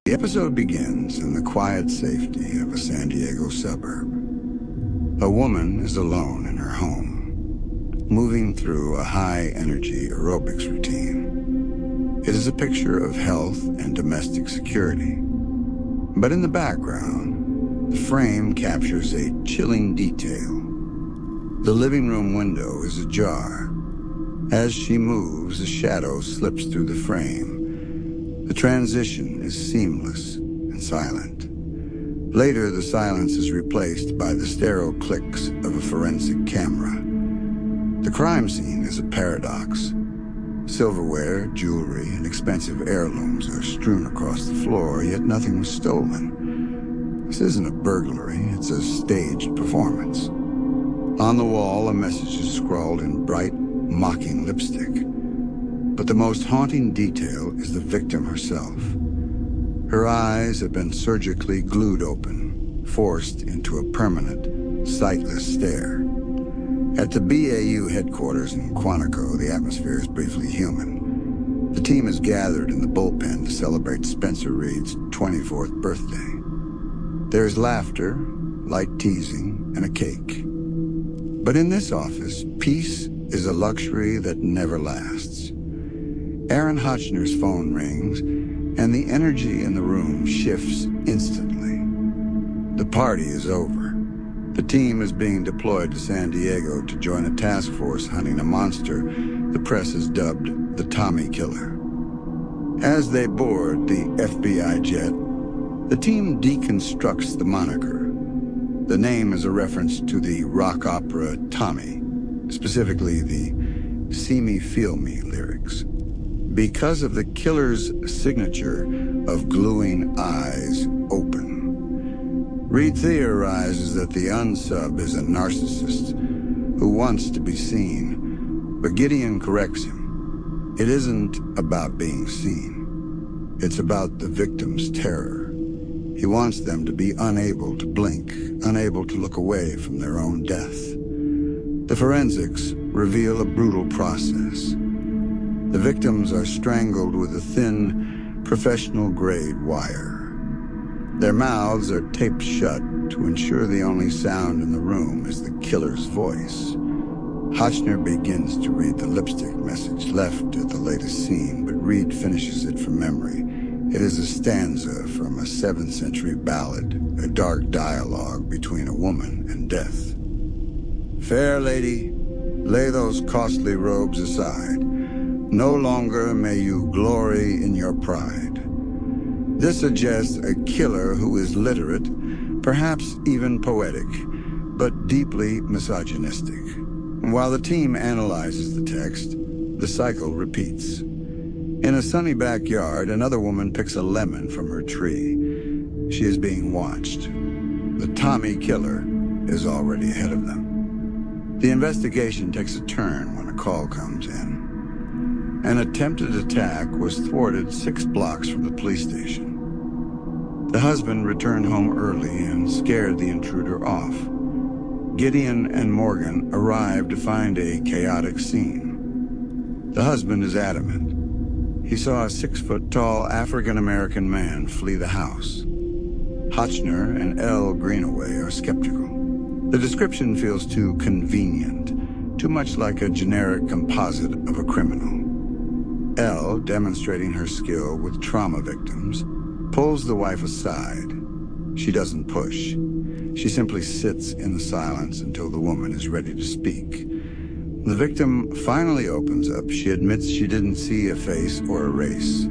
The episode begins in the quiet safety of a San Diego suburb. A woman is alone in her home, moving through a high-energy aerobics routine. It is a picture of health and domestic security. But in the background, the frame captures a chilling detail. The living room window is ajar. As she moves, a shadow slips through the frame. The transition is seamless and silent. Later, the silence is replaced by the stereo clicks of a forensic camera. The crime scene is a paradox. Silverware, jewelry, and expensive heirlooms are strewn across the floor, yet nothing was stolen. This isn't a burglary, it's a staged performance. On the wall, a message is scrawled in bright, mocking lipstick. But the most haunting detail is the victim herself. Her eyes have been surgically glued open, forced into a permanent, sightless stare. At the BAU headquarters in Quantico, the atmosphere is briefly human. The team is gathered in the bullpen to celebrate Spencer Reed's 24th birthday. There's laughter, light teasing, and a cake. But in this office, peace is a luxury that never lasts. Aaron Hotchner's phone rings, and the energy in the room shifts instantly. The party is over. The team is being deployed to San Diego to join a task force hunting a monster the press has dubbed the Tommy Killer. As they board the FBI jet, the team deconstructs the moniker. The name is a reference to the rock opera Tommy, specifically the See Me, Feel Me lyrics. Because of the killer's signature of gluing eyes open. Reed theorizes that the Unsub is a narcissist who wants to be seen, but Gideon corrects him. It isn't about being seen. It's about the victim's terror. He wants them to be unable to blink, unable to look away from their own death. The forensics reveal a brutal process. The victims are strangled with a thin, professional-grade wire. Their mouths are taped shut to ensure the only sound in the room is the killer's voice. Hotchner begins to read the lipstick message left at the latest scene, but Reed finishes it from memory. It is a stanza from a 7th century ballad, a dark dialogue between a woman and death. Fair lady, lay those costly robes aside. No longer may you glory in your pride. This suggests a killer who is literate, perhaps even poetic, but deeply misogynistic. While the team analyzes the text, the cycle repeats. In a sunny backyard, another woman picks a lemon from her tree. She is being watched. The Tommy Killer is already ahead of them. The investigation takes a turn when a call comes in. An attempted attack was thwarted 6 blocks from the police station. The husband returned home early and scared the intruder off. Gideon and Morgan arrived to find a chaotic scene. The husband is adamant. He saw a 6-foot-tall African-American man flee the house. Hotchner and L. Greenaway are skeptical. The description feels too convenient, too much like a generic composite of a criminal. Elle, demonstrating her skill with trauma victims, pulls the wife aside. She doesn't push. She simply sits in the silence until the woman is ready to speak. The victim finally opens up. She admits she didn't see a face or a race.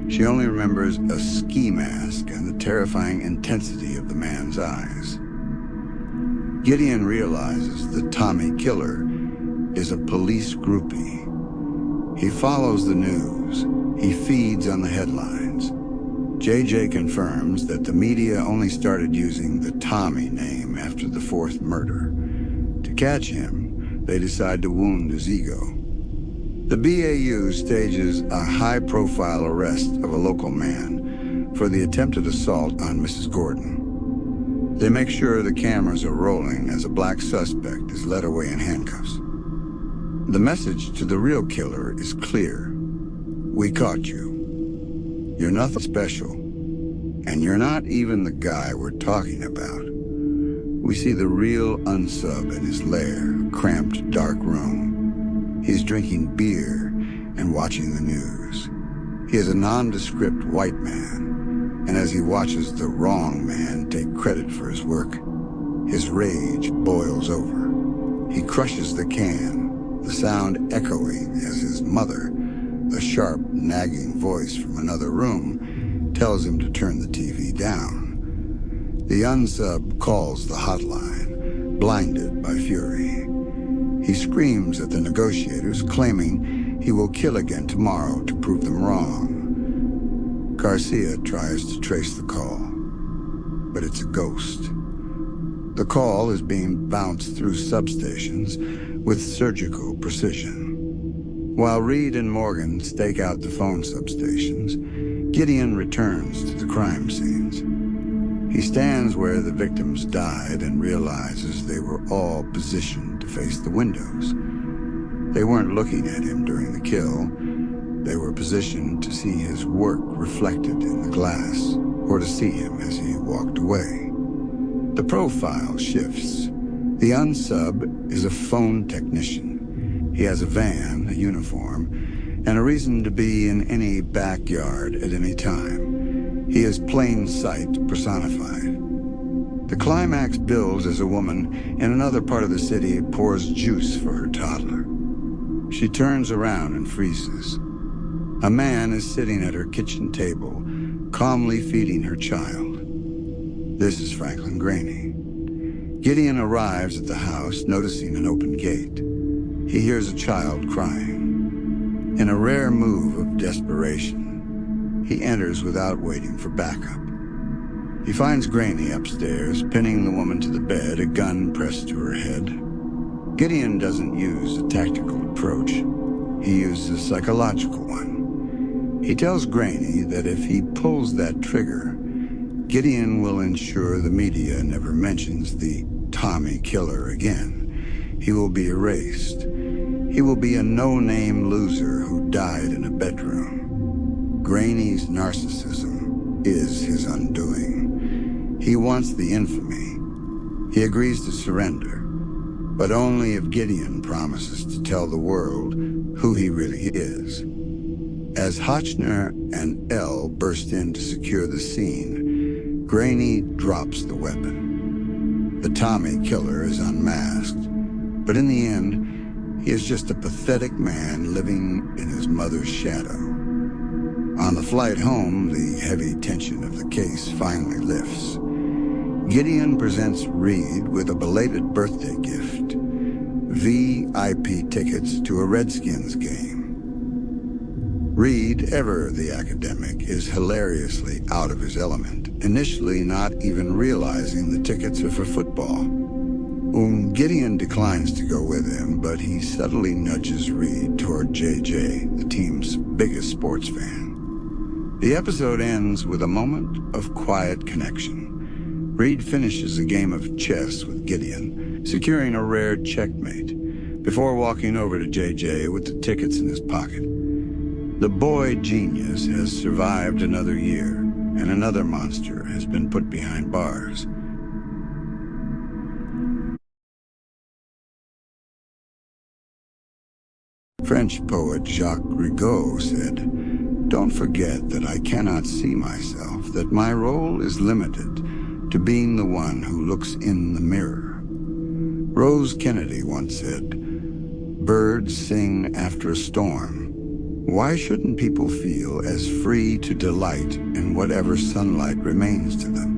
She only remembers a ski mask and the terrifying intensity of the man's eyes. Gideon realizes the Tommy Killer is a police groupie. He follows the news. He feeds on the headlines. JJ confirms that the media only started using the Tommy name after the 4th murder. To catch him, they decide to wound his ego. The BAU stages a high-profile arrest of a local man for the attempted assault on Mrs. Gordon. They make sure the cameras are rolling as a black suspect is led away in handcuffs. The message to the real killer is clear. We caught you. You're nothing special. And you're not even the guy we're talking about. We see the real Unsub in his lair, a cramped, dark room. He's drinking beer and watching the news. He is a nondescript white man, and as he watches the wrong man take credit for his work, his rage boils over. He crushes the can, the sound echoing as his mother, a sharp, nagging voice from another room, tells him to turn the TV down. The Unsub calls the hotline, blinded by fury. He screams at the negotiators, claiming he will kill again tomorrow to prove them wrong. Garcia tries to trace the call, but it's a ghost. The call is being bounced through substations with surgical precision. While Reed and Morgan stake out the phone substations, Gideon returns to the crime scenes. He stands where the victims died and realizes they were all positioned to face the windows. They weren't looking at him during the kill. They were positioned to see his work reflected in the glass, or to see him as he walked away. The profile shifts. The Unsub is a phone technician. He has a van, a uniform, and a reason to be in any backyard at any time. He is plain sight personified. The climax builds as a woman in another part of the city pours juice for her toddler. She turns around and freezes. A man is sitting at her kitchen table, calmly feeding her child. This is Franklin Graney. Gideon arrives at the house, noticing an open gate. He hears a child crying. In a rare move of desperation, he enters without waiting for backup. He finds Graney upstairs, pinning the woman to the bed, a gun pressed to her head. Gideon doesn't use a tactical approach. He uses a psychological one. He tells Graney that if he pulls that trigger, Gideon will ensure the media never mentions the Tommy killer again. He will be erased. He will be a no-name loser who died in a bedroom. Graney's narcissism is his undoing. He wants the infamy. He agrees to surrender, but only if Gideon promises to tell the world who he really is. As Hotchner and Elle burst in to secure the scene, Graney drops the weapon. The Tommy killer is unmasked, but in the end, he is just a pathetic man living in his mother's shadow. On the flight home, the heavy tension of the case finally lifts. Gideon presents Reed with a belated birthday gift: VIP tickets to a Redskins game. Reed, ever the academic, is hilariously out of his element, initially not even realizing the tickets are for football. Gideon declines to go with him, but he subtly nudges Reed toward JJ, the team's biggest sports fan. The episode ends with a moment of quiet connection. Reed finishes a game of chess with Gideon, securing a rare checkmate, before walking over to JJ with the tickets in his pocket. The boy genius has survived another year, and another monster has been put behind bars. French poet Jacques Rigaud said, "Don't forget that I cannot see myself, that my role is limited to being the one who looks in the mirror." Rose Kennedy once said, "Birds sing after a storm. Why shouldn't people feel as free to delight in whatever sunlight remains to them?"